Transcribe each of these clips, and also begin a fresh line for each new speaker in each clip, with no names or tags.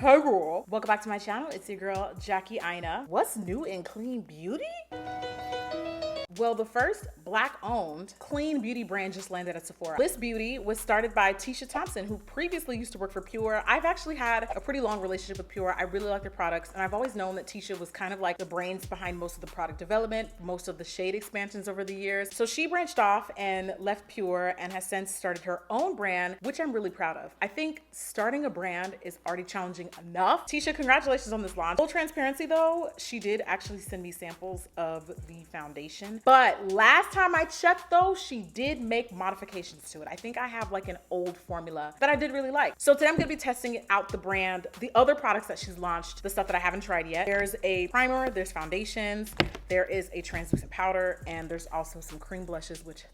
Hey girl. Welcome back to my channel. It's your girl, Jackie Aina. What's new in clean beauty? Well, the first Black-owned clean beauty brand just landed at Sephora. Lys Beauty was started by Tisha Thompson, who previously used to work for Pure. I've actually had a pretty long relationship with Pure. I really like their products, and I've always known that Tisha was kind of like the brains behind most of the product development, most of the shade expansions over the years. So she branched off and left Pure and has since started her own brand, which I'm really proud of. I think starting a brand is already challenging enough. Tisha, congratulations on this launch. Full transparency though, she did actually send me samples of the foundation. But last time I checked though, she did make modifications to it. I think I have like an old formula that I did really like. So today I'm gonna be testing out the brand, the other products that she's launched, the stuff that I haven't tried yet. There's a primer, there's foundations, there is a translucent powder, and there's also some cream blushes, which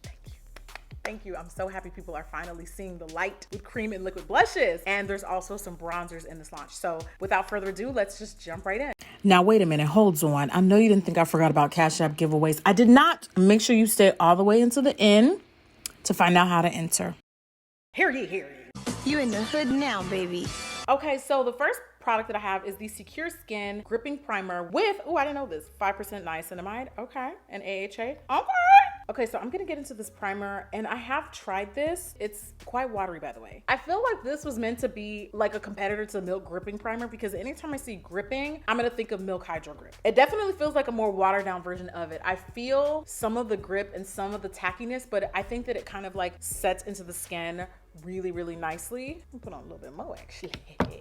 thank you. I'm so happy people are finally seeing the light with cream and liquid blushes. And there's also some bronzers in this launch. So without further ado, let's just jump right in.
Now, wait a minute. Hold on. I know you didn't think I forgot about Cash App giveaways. I did not. Make sure you stay all the way into the end to find out how to enter.
Hear ye.
You in the hood now, baby.
Okay, so the first product that I have is the Secure Skin Gripping Primer with, oh, I didn't know this, 5% niacinamide, okay, and AHA, okay. Okay, so I'm gonna get into this primer, and I have tried this. It's quite watery, by the way. I feel like this was meant to be like a competitor to Milk Gripping Primer, because anytime I see gripping, I'm gonna think of Milk Hydro Grip. It definitely feels like a more watered down version of it. I feel some of the grip and some of the tackiness, but I think that it kind of like sets into the skin really nicely. I'll put on a little bit more actually.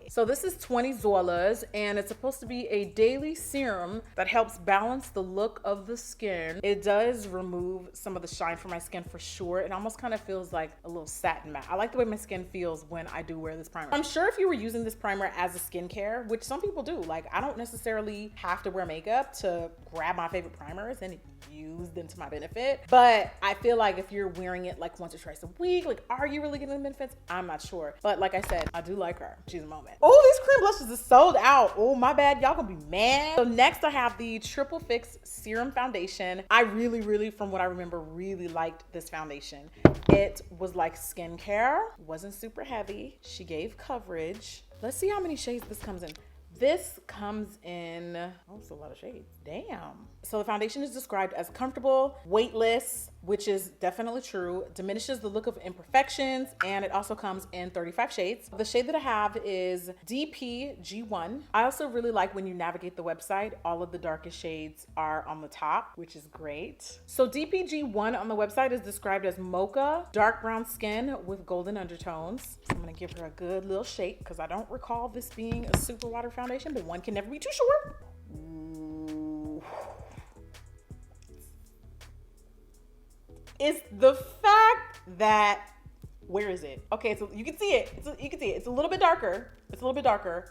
So this is 20 Zolas, and it's supposed to be a daily serum that helps balance the look of the skin. It does remove some of the shine from my skin for sure. It almost kind of feels like a little satin matte. I like the way my skin feels when I do wear this primer. I'm sure if you were using this primer as a skincare, which some people do, like I don't necessarily have to wear makeup to grab my favorite primers and use them to my benefit. But I feel like if you're wearing it like once or twice a week, like are you really getting the benefits? I'm not sure. But like I said, I do like her. She's a moment. Oh, these cream blushes is sold out. Oh, my bad. Y'all gonna be mad. So next I have the Triple Fix Serum Foundation. I really, from what I remember, really liked this foundation. It was like skincare, wasn't super heavy. She gave coverage. Let's see how many shades this comes in. This comes in, oh, it's a lot of shades. Damn. So the foundation is described as comfortable, weightless, which is definitely true, diminishes the look of imperfections, and it also comes in 35 shades. The shade that I have is DPG1. I also really like when you navigate the website, all of the darkest shades are on the top, which is great. So DPG1 on the website is described as mocha, dark brown skin with golden undertones. So I'm gonna give her a good little shake because I don't recall this being a super water foundation, but one can never be too sure. Ooh. It's the fact that, where is it? Okay, so you can see it. You can see it. It's a little bit darker.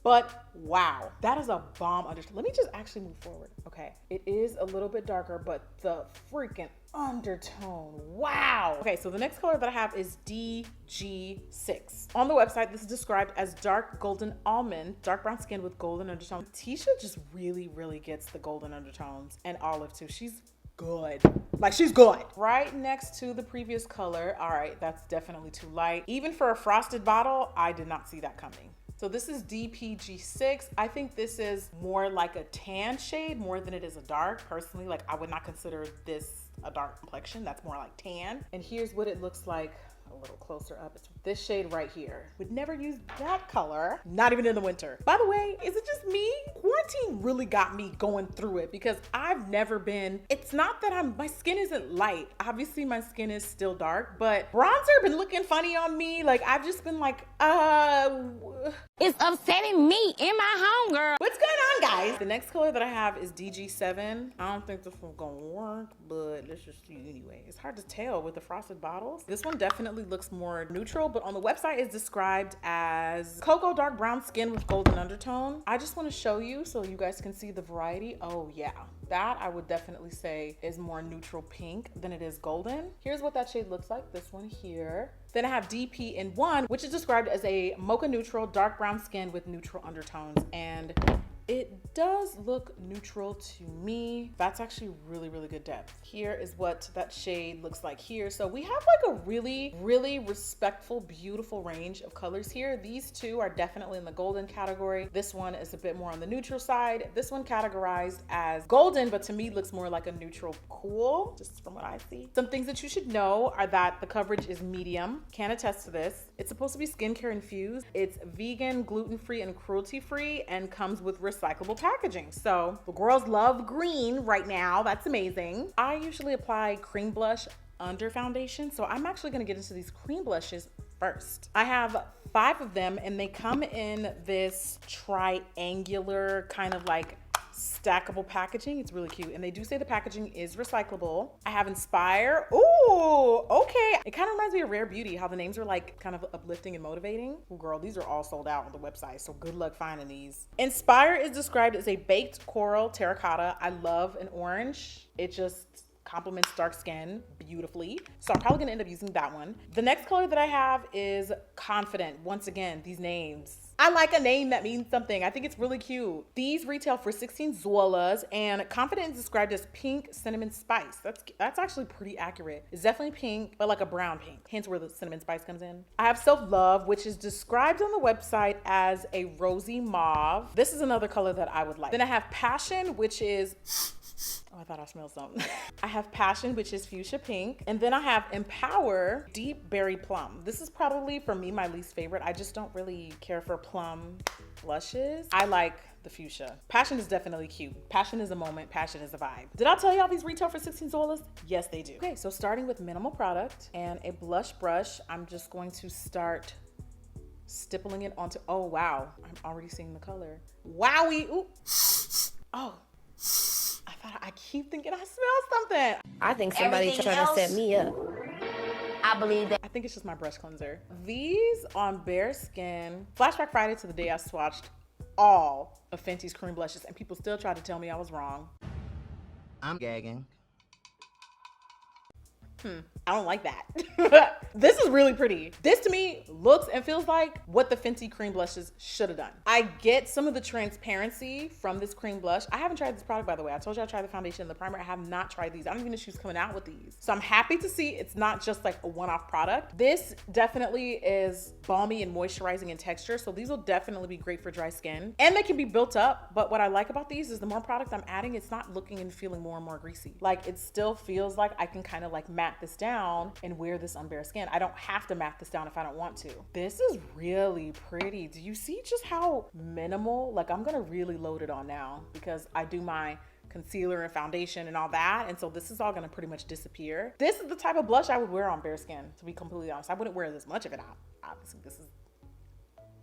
But wow, that is a bomb undertone. Let me just actually move forward. Okay, it is a little bit darker, but the freaking undertone, wow. Okay, so the next color that I have is DG6. On the website, this is described as dark golden almond, dark brown skin with golden undertones. Tisha just really gets the golden undertones, and Olive too. She's good. Like, she's good. Right next to the previous color. All right, that's definitely too light. Even for a frosted bottle, I did not see that coming. So this is DPG6. I think this is more like a tan shade more than it is a dark. Personally, like I would not consider this a dark complexion. That's more like tan. And here's what it looks like a little closer up. It's this shade right here. Would never use that color, not even in the winter. By the way, is it just me? Quarantine really got me going through it because I've never been, it's not that my skin isn't light. Obviously my skin is still dark, but bronzer been looking funny on me. Like I've just been like,
It's upsetting me in my home, girl.
what's going on, guys? The next color that I have is DG7. I don't think this one's gonna work, but let's just see anyway. It's hard to tell with the frosted bottles. This one definitely looks more neutral, but on the website it's described as cocoa dark brown skin with golden undertone. I just want to show you so you guys can see the variety. Oh yeah, that I would definitely say is more neutral pink than it is golden. Here's what that shade looks like, this one here. Then I have DP in 1, which is described as a mocha neutral dark brown skin with neutral undertones. And It does look neutral to me. That's actually really, really good depth. Here is what that shade looks like here. So we have like a really, really respectful, beautiful range of colors here. These two are definitely in the golden category. This one is a bit more on the neutral side. This one categorized as golden, but to me looks more like a neutral cool, just from what I see. Some things that you should know are that the coverage is medium. Can attest to this. It's supposed to be skincare infused. It's vegan, gluten-free, and cruelty-free, and comes with recyclable packaging. So the girls love green right now. That's amazing. I usually apply cream blush under foundation, so I'm actually gonna get into these cream blushes first. I have 5 of them, and they come in this triangular kind of like stackable packaging. It's really cute, and they do say the packaging is recyclable. I have Inspire. Ooh, okay. It kind of reminds me of Rare Beauty, how the names are like kind of uplifting and motivating. Ooh, girl, these are all sold out on the website, so good luck finding these. Inspire is described as a baked coral terracotta. I love an orange. It just complements dark skin beautifully. So I'm probably gonna end up using that one. The next color that I have is Confident. Once again, these names. I like a name that means something. I think it's really cute. These retail for 16 Zolas, and Confident is described as pink cinnamon spice. That's actually pretty accurate. It's definitely pink, but like a brown pink. Hence where the cinnamon spice comes in. I have Self Love, which is described on the website as a rosy mauve. This is another color that I would like. Then I have Passion, which is oh, I thought I smelled something. I have Passion, which is fuchsia pink. And then I have Empower Deep Berry Plum. This is probably, for me, my least favorite. I just don't really care for plum blushes. I like the fuchsia. Passion is definitely cute. Passion is a moment. Passion is a vibe. Did I tell y'all these retail for 16 Zolas? Yes, they do. Okay, so starting with minimal product and a blush brush, I'm just going to start stippling it onto, oh wow, I'm already seeing the color. Wowie, ooh. Oh. I keep thinking I smell something.
I think somebody's trying to set me up. I believe that.
I think it's just my brush cleanser. These on bare skin. Flashback Friday to the day I swatched all of Fenty's cream blushes, and people still try to tell me I was wrong.
I'm gagging.
I don't like that. This is really pretty. This to me looks and feels like what the Fenty cream blushes should have done. I get some of the transparency from this cream blush. I haven't tried this product, by the way. I told you I tried the foundation and the primer. I have not tried these. I don't even know she's coming out with these. So I'm happy to see it's not just like a one-off product. This definitely is balmy and moisturizing in texture. So these will definitely be great for dry skin. And they can be built up. But what I like about these is the more product I'm adding, it's not looking and feeling more and more greasy. Like it still feels like I can kind of like matte this down and wear this on bare skin. I don't have to matte this down if I don't want to. This is really pretty. Do you see just how minimal? Like I'm gonna really load it on now because I do my concealer and foundation and all that. And so this is all gonna pretty much disappear. This is the type of blush I would wear on bare skin, to be completely honest. I wouldn't wear this much of it out. Obviously, this is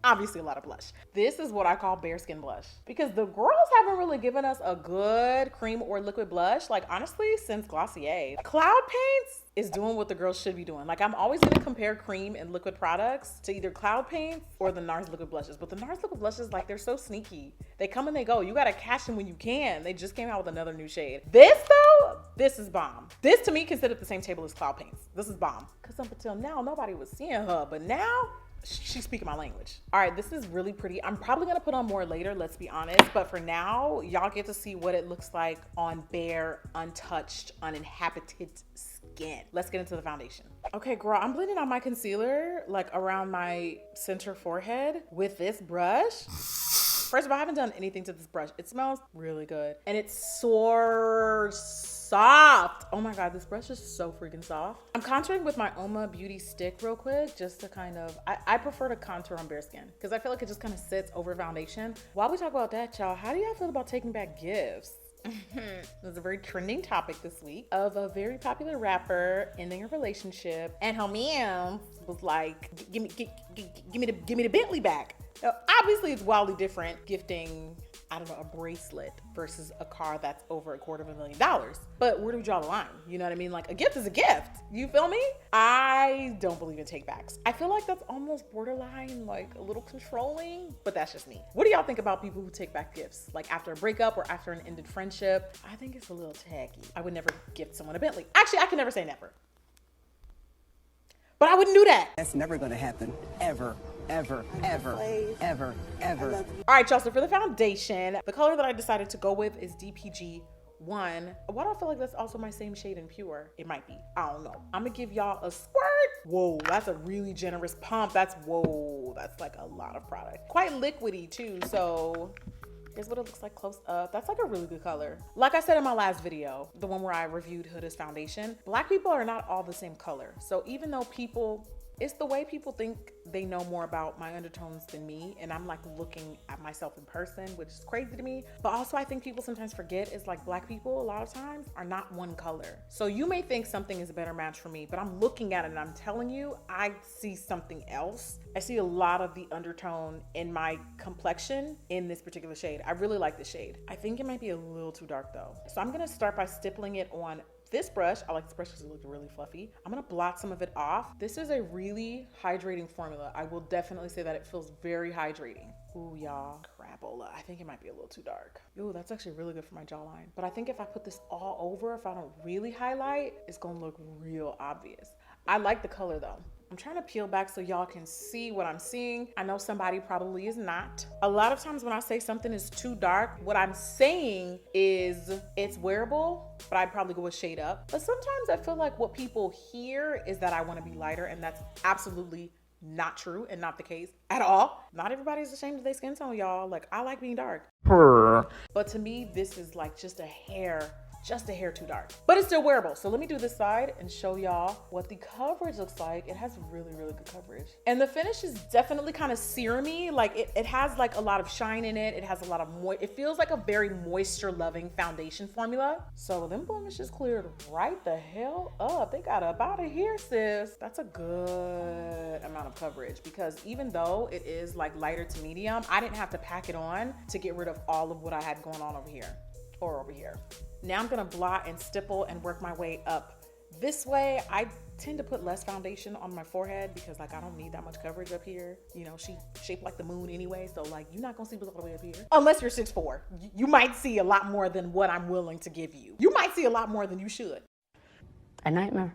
obviously a lot of blush. This is what I call bare skin blush because the girls haven't really given us a good cream or liquid blush, like honestly, since Glossier. Cloud Paints is doing what the girls should be doing. Like I'm always gonna compare cream and liquid products to either Cloud Paints or the NARS liquid blushes, but the NARS liquid blushes, like they're so sneaky. They come and they go. You gotta catch them when you can. They just came out with another new shade. This though, this is bomb. This to me can sit at the same table as Cloud Paints. This is bomb. Cause up until now, nobody was seeing her, but now, she's speaking my language. All right, this is really pretty. I'm probably gonna put on more later, let's be honest. But for now, y'all get to see what it looks like on bare, untouched, uninhabited skin. Let's get into the foundation. Okay, girl, I'm blending on my concealer, like around my center forehead with this brush. First of all, I haven't done anything to this brush. It smells really good. And it's so soft. Oh my God, this brush is so freaking soft. I'm contouring with my Oma Beauty stick real quick, just to kind of, I prefer to contour on bare skin because I feel like it just kind of sits over foundation. While we talk about that, y'all, how do y'all feel about taking back gifts? There's a very trending topic this week of a very popular rapper ending a relationship, and her man was like, give me the Bentley back. Now, obviously, it's wildly different gifting, I don't know, a bracelet versus a car that's over $250,000. But where do we draw the line? You know what I mean? Like, a gift is a gift. You feel me? I don't believe in take backs. I feel like that's almost borderline, like a little controlling, but that's just me. What do y'all think about people who take back gifts? Like after a breakup or after an ended friendship? I think it's a little tacky. I would never gift someone a Bentley. Actually, I can never say never. But I wouldn't do that.
That's never gonna happen, ever. ever, ever, ever, ever.
All right, y'all, so for the foundation, the color that I decided to go with is DPG 1. Why do I feel like that's also my same shade in Pure? It might be. I don't know. I'm gonna give y'all a squirt. Whoa, that's a really generous pump. That's like a lot of product. Quite liquidy too, so here's what it looks like close up. That's like a really good color. Like I said in my last video, the one where I reviewed Huda's foundation, Black people are not all the same color. So even though it's the way people think they know more about my undertones than me, and I'm like looking at myself in person, which is crazy to me. But also I think people sometimes forget is like Black people a lot of times are not one color. So you may think something is a better match for me, but I'm looking at it and I'm telling you, I see something else. I see a lot of the undertone in my complexion in this particular shade. I really like this shade. I think it might be a little too dark though. So I'm gonna start by stippling it on this brush. I like this brush because it looks really fluffy. I'm gonna blot some of it off. This is a really hydrating formula. I will definitely say that it feels very hydrating. Ooh, y'all, crapola. I think it might be a little too dark. Ooh, that's actually really good for my jawline. But I think if I put this all over, if I don't really highlight, it's gonna look real obvious. I like the color though. I'm trying to peel back so y'all can see what I'm seeing. I know somebody probably is not. A lot of times when I say something is too dark, what I'm saying is it's wearable, but I'd probably go a shade up. But sometimes I feel like what people hear is that I want to be lighter, and that's absolutely not true and not the case at all. Not everybody's ashamed of their skin tone, y'all. Like, I like being dark. But to me, this is like just a hair too dark, but it's still wearable. So let me do this side and show y'all what the coverage looks like. It has really, really good coverage. And the finish is definitely kind of serum-y. Like it has like a lot of shine in it. It has a lot of it feels like a very moisture loving foundation formula. So them blemishes cleared right the hell up. They got up out of here, sis. That's a good amount of coverage, because even though it is like lighter to medium, I didn't have to pack it on to get rid of all of what I had going on over here or over here. Now I'm gonna blot and stipple and work my way up this way. I tend to put less foundation on my forehead because like I don't need that much coverage up here. You know, she shaped like the moon anyway, so like you're not gonna see what's all the way up here. Unless you're 6'4". You might see a lot more than what I'm willing to give you. You might see a lot more than you should.
A nightmare.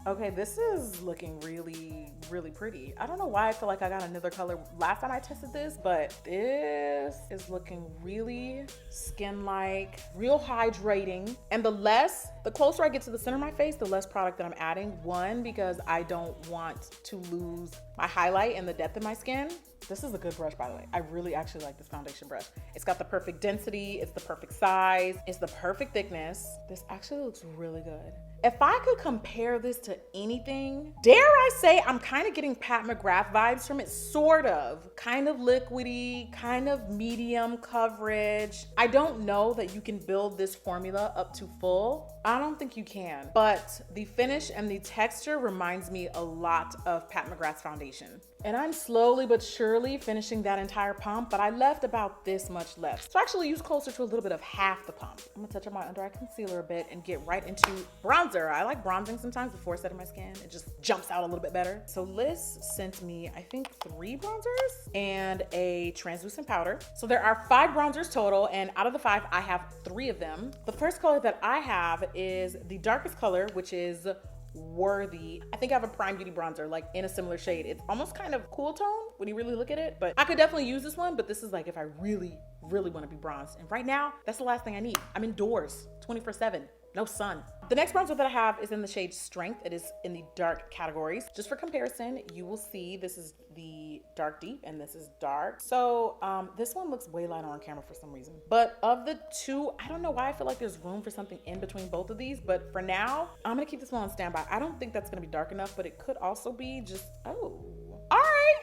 Okay, this is looking really, really pretty. I don't know why I feel like I got another color last time I tested this, but this is looking really skin-like, real hydrating. And the closer I get to the center of my face, the less product that I'm adding. One, because I don't want to lose my highlight and the depth of my skin. This is a good brush, by the way. I really actually like this foundation brush. It's got the perfect density, it's the perfect size, it's the perfect thickness. This actually looks really good. If I could compare this to anything, dare I say I'm kind of getting Pat McGrath vibes from it, sort of. Kind of liquidy, kind of medium coverage. I don't know that you can build this formula up to full. I don't think you can, but the finish and the texture reminds me a lot of Pat McGrath's foundation. And I'm slowly but surely finishing that entire pump, but I left about this much left. So I actually use closer to a little bit of half the pump. I'm gonna touch on my under eye concealer a bit and get right into bronzer. I like bronzing sometimes before setting my skin. It just jumps out a little bit better. So Lys sent me, I think, 3 bronzers and a translucent powder. So there are 5 bronzers total, and out of the 5, I have 3 of them. The first color that I have is the darkest color, which is Worthy. I think I have a Prime Beauty bronzer like in a similar shade. It's almost kind of cool tone when you really look at it, but I could definitely use this one, but this is like if I really, really want to be bronzed. And right now, that's the last thing I need. I'm indoors 24/7. No sun. The next bronzer that I have is in the shade Strength. It is in the dark categories. Just for comparison, you will see this is the dark deep and this is dark. So this one looks way lighter on camera for some reason. But of the two, I don't know why I feel like there's room for something in between both of these, but for now, I'm gonna keep this one on standby. I don't think that's gonna be dark enough, but it could also be just, oh. All right.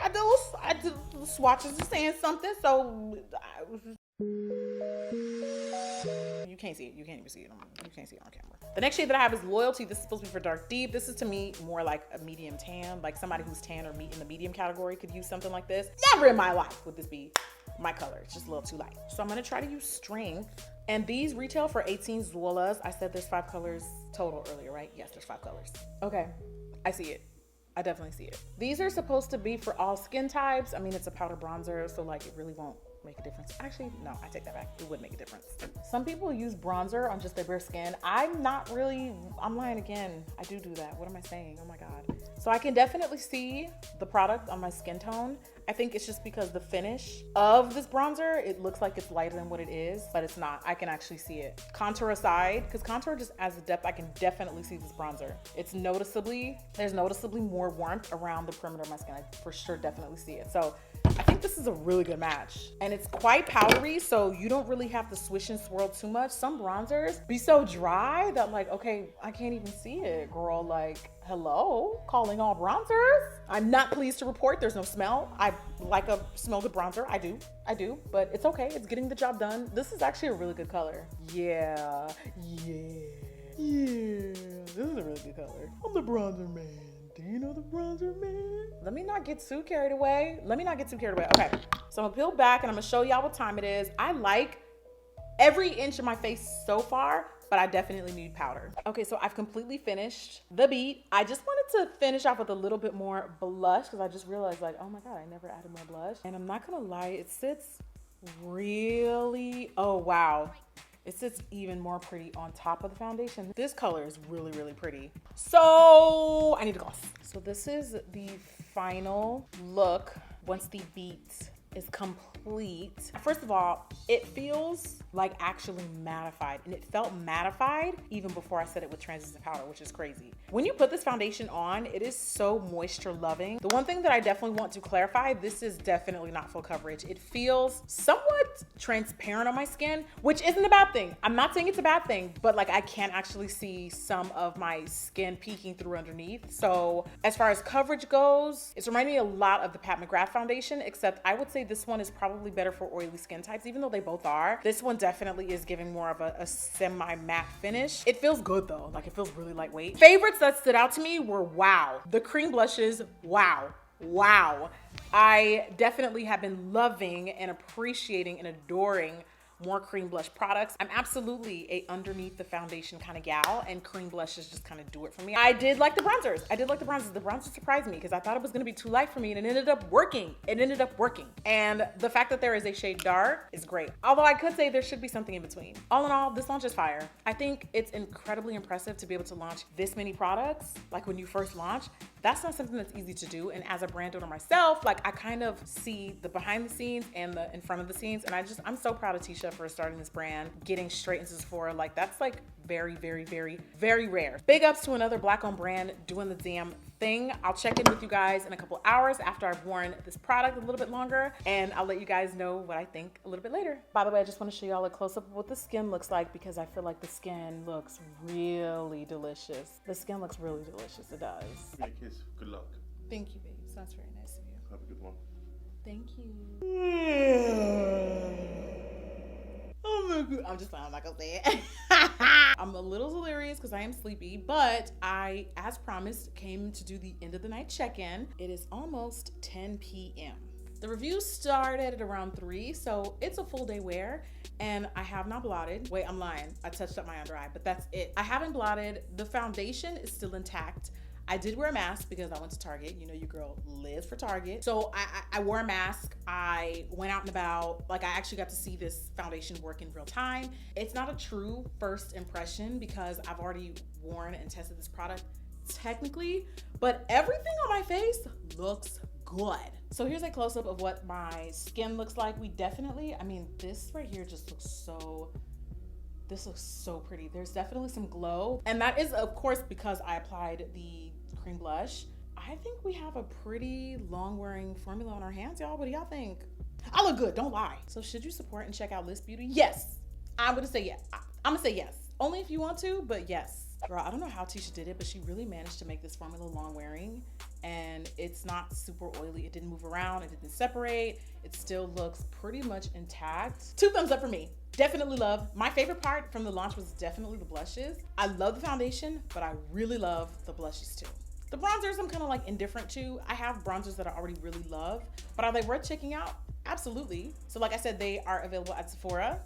I do the swatches are saying something, so you can't see it. You can't even see it. You can't see it on camera. The next shade that I have is Loyalty. This is supposed to be for dark deep. This is to me more like a medium tan. Like somebody who's tan or in the medium category could use something like this. Never in my life would this be my color. It's just a little too light. So I'm gonna try to use Strength. And these retail for 18 Zolas. I said there's 5 colors total earlier, right? Yes, there's 5 colors. Okay, I see it. I definitely see it. These are supposed to be for all skin types. I mean, it's a powder bronzer, so like it really won't make a difference. Actually, no, I take that back. It would make a difference. Some people use bronzer on just their bare skin. I'm not really, I'm lying again. I do that. What am I saying? Oh my God. So I can definitely see the product on my skin tone. I think it's just because the finish of this bronzer, it looks like it's lighter than what it is, but it's not. I can actually see it. Contour aside, because contour just adds the depth, I can definitely see this bronzer. There's noticeably more warmth around the perimeter of my skin. I for sure definitely see it. So I think this is a really good match. And it's quite powdery, so you don't really have to swish and swirl too much. Some bronzers be so dry that I'm like, okay, I can't even see it, girl. Like, hello, calling all bronzers. I'm not pleased to report there's no smell. I like a smell good bronzer. I do, but it's okay. It's getting the job done. This is actually a really good color. Yeah. This is a really good color. I'm the bronzer man. Do you know the bronzer man? Let me not get too carried away. Okay, so I'm gonna peel back and I'm gonna show y'all what time it is. I like every inch of my face so far, but I definitely need powder. Okay, so I've completely finished the beat. I just wanted to finish off with a little bit more blush because I just realized like, oh my God, I never added more blush. And I'm not gonna lie, it sits really, oh wow. It sits even more pretty on top of the foundation. This color is really, really pretty. So I need to gloss. So this is the final look once the beat is complete. First of all, it feels like actually mattified, and it felt mattified even before I set it with translucent powder, which is crazy. When you put this foundation on, it is so moisture loving. The one thing that I definitely want to clarify, this is definitely not full coverage. It feels somewhat transparent on my skin, which isn't a bad thing. I'm not saying it's a bad thing, but like I can actually see some of my skin peeking through underneath. So as far as coverage goes, it's reminding me a lot of the Pat McGrath foundation, except I would say this one is probably better for oily skin types, even though they both are. This one definitely is giving more of a semi-matte finish. It feels good though, like it feels really lightweight. Favorites that stood out to me were wow. The cream blushes, wow. I definitely have been loving and appreciating and adoring more cream blush products. I'm absolutely a underneath the foundation kind of gal, and cream blushes just kind of do it for me. I did like the bronzers. The bronzers surprised me because I thought it was going to be too light for me, and it ended up working. And the fact that there is a shade dark is great. Although I could say there should be something in between. All in all, this launch is fire. I think it's incredibly impressive to be able to launch this many products. Like when you first launch, that's not something that's easy to do. And as a brand owner myself, like I kind of see the behind the scenes and the in front of the scenes. And I'm so proud of Tisha for starting this brand, getting straight into Sephora. Like that's like very, very, very, very rare. Big ups to another Black owned brand doing the damn thing. I'll check in with you guys in a couple hours after I've worn this product a little bit longer, and I'll let you guys know what I think a little bit later. By the way, I just want to show y'all a close up of what the skin looks like because I feel like the skin looks really delicious. The skin looks really delicious. It does.
Give me a kiss. Good luck.
Thank you, babe. That's very nice of you.
Have a good one.
Thank you. I'm just fine. I'm not gonna say it. I'm a little delirious because I am sleepy, but I, as promised, came to do the end of the night check-in. It is almost 10 p.m. The review started at around 3, so it's a full day wear, and I have not blotted. Wait, I'm lying. I touched up my under eye, but that's it. I haven't blotted. The foundation is still intact. I did wear a mask because I went to Target. You know your girl lives for Target. So I wore a mask. I went out and about. Like I actually got to see this foundation work in real time. It's not a true first impression because I've already worn and tested this product technically, but everything on my face looks good. So here's a close-up of what my skin looks like. This right here just looks so, this looks so pretty. There's definitely some glow. And that is, of course, because I applied the cream blush. I think we have a pretty long-wearing formula on our hands, y'all. What do y'all think? I look good, don't lie. So should you support and check out Lys Beauty? Yes. I'm gonna say yes. I'm gonna say yes. Only if you want to, but yes. Girl, I don't know how Tisha did it, but she really managed to make this formula long-wearing, and it's not super oily. It didn't move around, it didn't separate. It still looks pretty much intact. 2 thumbs up for me. Definitely love. My favorite part from the launch was definitely the blushes. I love the foundation, but I really love the blushes too. The bronzers I'm kind of like indifferent to. I have bronzers that I already really love, but are they worth checking out? Absolutely. So like I said, they are available at Sephora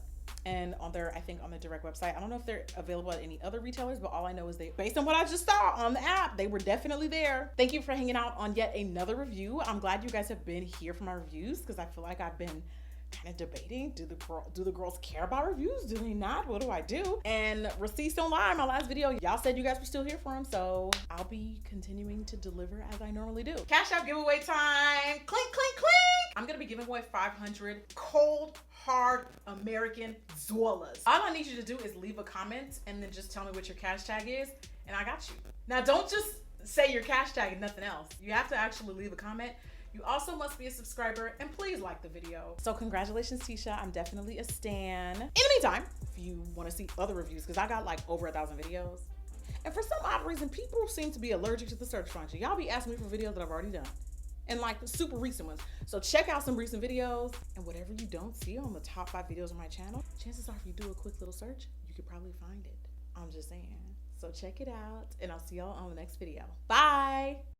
and on their, I think on the direct website. I don't know if they're available at any other retailers, but all I know is based on what I just saw on the app, they were definitely there. Thank you for hanging out on yet another review. I'm glad you guys have been here for my reviews because I feel like I've been kind of debating, do the girls care about reviews? Do they not? What do I do? And receipts don't lie. My last video, y'all said you guys were still here for them, so I'll be continuing to deliver as I normally do. Cash App giveaway time. Clink, clink, clink. I'm gonna be giving away 500 cold, hard American Zolas. All I need you to do is leave a comment and then just tell me what your cash tag is, and I got you. Now, don't just say your cash tag and nothing else. You have to actually leave a comment. You also must be a subscriber, and please like the video. So congratulations, Tisha. I'm definitely a stan. In the meantime, if you want to see other reviews, because I got like over 1,000 videos, and for some odd reason, people seem to be allergic to the search function. Y'all be asking me for videos that I've already done, and like the super recent ones. So check out some recent videos, and whatever you don't see on the top 5 videos on my channel, chances are if you do a quick little search, you could probably find it. I'm just saying. So check it out, and I'll see y'all on the next video. Bye.